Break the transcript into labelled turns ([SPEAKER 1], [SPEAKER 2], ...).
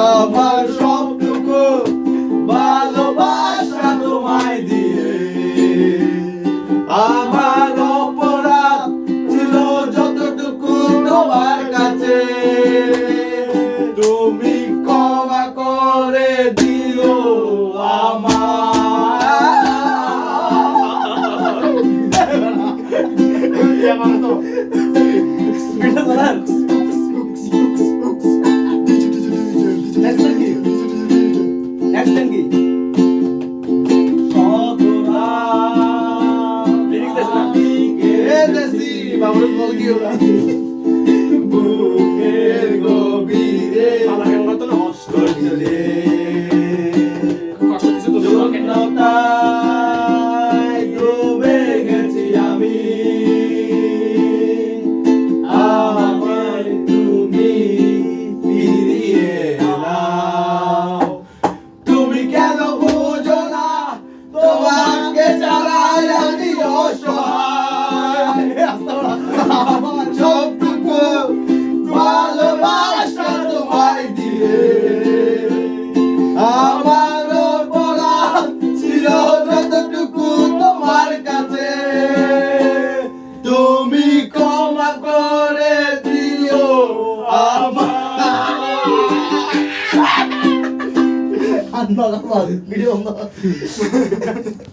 [SPEAKER 1] আমার সবটুকু ভালোবাসা তোমায় দিয়ে। আমার অপরাধ ছিল যতটুকু তোমার কাছে, তুমি ক্ষমা করে দিও বুকের গভীরে কষ্ট চলে শূন্যতায় ডুবে গেছি আমি, আমায় তুমি ফিরিয়ে নাও। তুমি কেন বোঝো না তোমাকে ছাড়াই আমি অসহায়, আমার সবটুকু ভালোবাসা তোমায় দিয়ে। আমার অপরাধ ছিল যতটুকু তোমার কাছে, তুমি ক্ষমা করে দিও আমার।